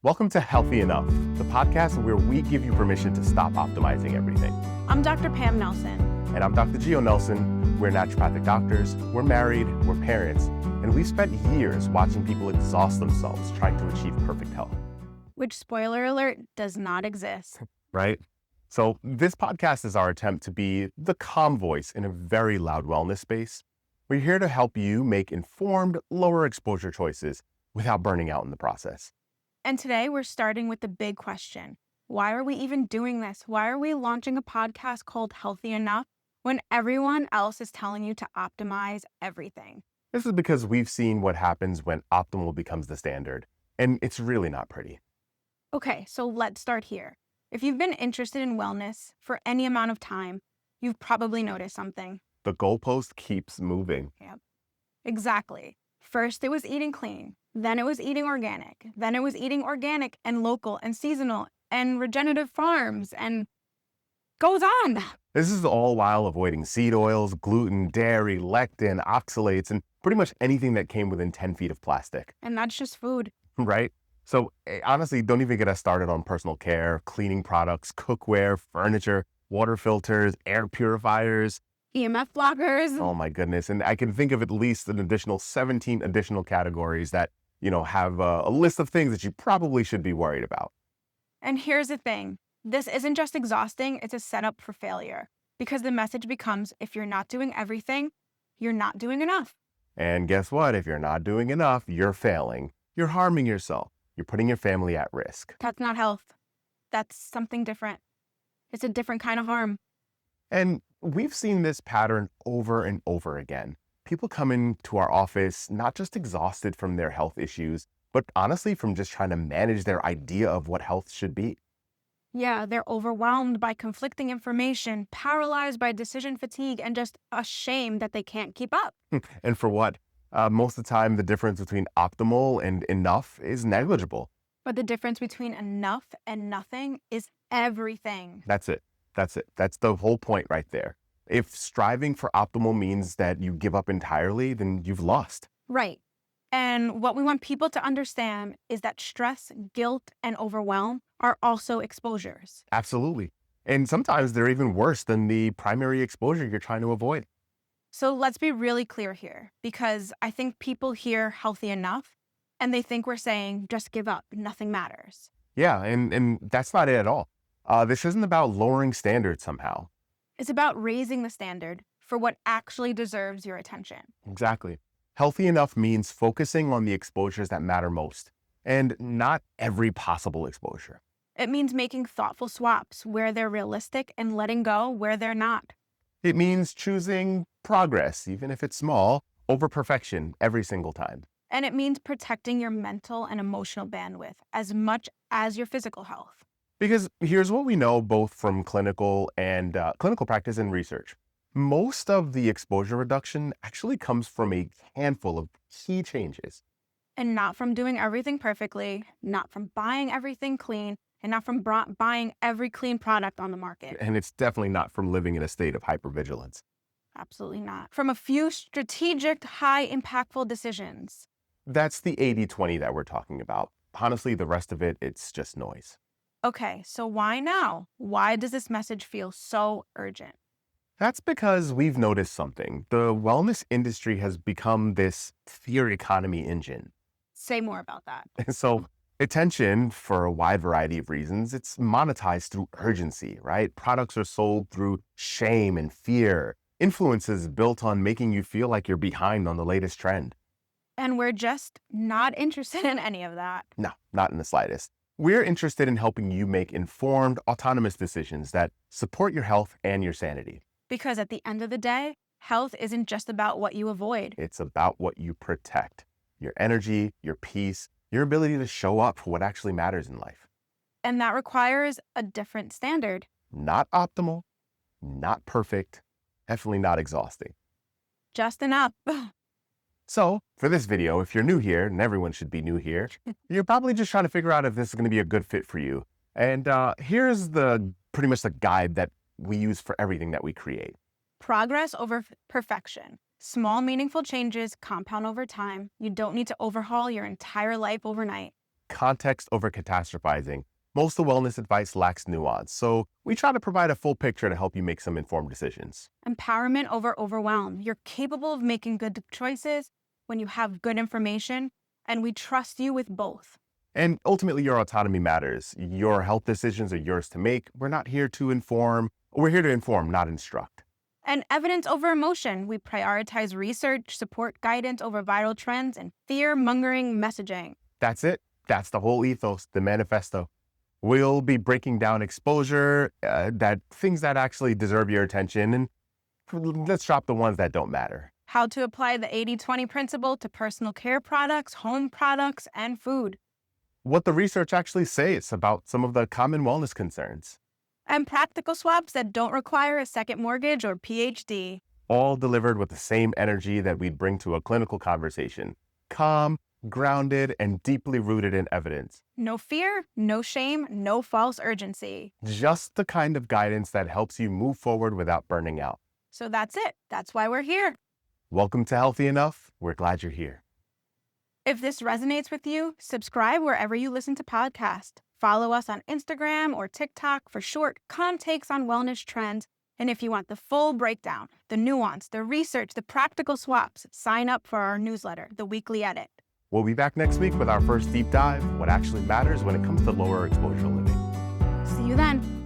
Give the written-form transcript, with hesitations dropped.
Welcome to Healthy Enough, the podcast where we give you permission to stop optimizing everything. I'm Dr. Pam Nelson. And I'm Dr. Gio Nelson. We're naturopathic doctors, we're married, we're parents, and we've spent years watching people exhaust themselves trying to achieve perfect health. Which, spoiler alert, does not exist. Right? So this podcast is our attempt to be the calm voice in a very loud wellness space. We're here to help you make informed, lower exposure choices without burning out in the process. And today we're starting with the big question. Why are we even doing this? Why are we launching a podcast called Healthy Enough when everyone else is telling you to optimize everything? This is because we've seen what happens when optimal becomes the standard, and it's really not pretty. Okay, so let's start here. If you've been interested in wellness for any amount of time, you've probably noticed something. The goalpost keeps moving. Yep. Exactly. First, it was eating clean. Then it was eating organic. Then it was eating organic and local and seasonal and regenerative farms and goes on. This is all while avoiding seed oils, gluten, dairy, lectin, oxalates, and pretty much anything that came within 10 feet of plastic. And that's just food. Right? So honestly, don't even get us started on personal care, cleaning products, cookware, furniture, water filters, air purifiers. EMF blockers. Oh my goodness. And I can think of at least an additional 17 additional categories that, have a list of things that you probably should be worried about. And here's the thing. This isn't just exhausting, it's a setup for failure. Because the message becomes, if you're not doing everything, you're not doing enough. And guess what? If you're not doing enough, you're failing. You're harming yourself. You're putting your family at risk. That's not health. That's something different. It's a different kind of harm. And we've seen this pattern over and over again. People come into our office not just exhausted from their health issues, but honestly from just trying to manage their idea of what health should be. Yeah, they're overwhelmed by conflicting information, paralyzed by decision fatigue, and just ashamed that they can't keep up. And for what? Most of the time, the difference between optimal and enough is negligible. But the difference between enough and nothing is everything. That's it. That's the whole point right there. If striving for optimal means that you give up entirely, then you've lost. Right. And what we want people to understand is that stress, guilt, and overwhelm are also exposures. Absolutely. And sometimes they're even worse than the primary exposure you're trying to avoid. So let's be really clear here, because I think people hear healthy enough and they think we're saying just give up, nothing matters. Yeah, and that's not it at all. This isn't about lowering standards somehow. It's about raising the standard for what actually deserves your attention. Exactly. Healthy enough means focusing on the exposures that matter most, and not every possible exposure. It means making thoughtful swaps where they're realistic and letting go where they're not. It means choosing progress, even if it's small, over perfection every single time. And it means protecting your mental and emotional bandwidth as much as your physical health. Because here's what we know both from clinical practice and research. Most of the exposure reduction actually comes from a handful of key changes. And not from doing everything perfectly, not from buying everything clean, and not from buying every clean product on the market. And it's definitely not from living in a state of hypervigilance. Absolutely not. From a few strategic, high impactful decisions. That's the 80-20 that we're talking about. Honestly, the rest of it, it's just noise. Okay, so why now? Why does this message feel so urgent? That's because we've noticed something. The wellness industry has become this fear economy engine. Say more about that. So attention, for a wide variety of reasons, it's monetized through urgency, right? Products are sold through shame and fear. Influences built on making you feel like you're behind on the latest trend. And we're just not interested in any of that. No, not in the slightest. We're interested in helping you make informed, autonomous decisions that support your health and your sanity. Because at the end of the day, health isn't just about what you avoid. It's about what you protect. Your energy, your peace, your ability to show up for what actually matters in life. And that requires a different standard. Not optimal, not perfect, definitely not exhausting. Just enough. So for this video, if you're new here, and everyone should be new here, you're probably just trying to figure out if this is going to be a good fit for you. And here's pretty much the guide that we use for everything that we create. Progress over perfection. Small, meaningful changes compound over time. You don't need to overhaul your entire life overnight. context over catastrophizing. Most of the wellness advice lacks nuance, so we try to provide a full picture to help you make some informed decisions. Empowerment over overwhelm. You're capable of making good choices when you have good information, and we trust you with both. And ultimately, your autonomy matters. Your health decisions are yours to make. We're here to inform, not instruct. And evidence over emotion. We prioritize research, support guidance over viral trends, and fear-mongering messaging. That's it. That's the whole ethos, the manifesto. We'll be breaking down exposure, that things that actually deserve your attention, and let's drop the ones that don't matter. How to apply the 80-20 principle to personal care products, home products, and food. What the research actually says about some of the common wellness concerns. And practical swaps that don't require a second mortgage or PhD. All delivered with the same energy that we'd bring to a clinical conversation. Calm, grounded, and deeply rooted in evidence. No fear, no shame, no false urgency. Just the kind of guidance that helps you move forward without burning out. So that's it. That's why we're here. Welcome to Healthy Enough. We're glad you're here. If this resonates with you, subscribe wherever you listen to podcasts. Follow us on Instagram or TikTok for short takes on wellness trends. And if you want the full breakdown, the nuance, the research, the practical swaps, sign up for our newsletter, The Weekly Edit. We'll be back next week with our first deep dive, what actually matters when it comes to lower exposure living. See you then.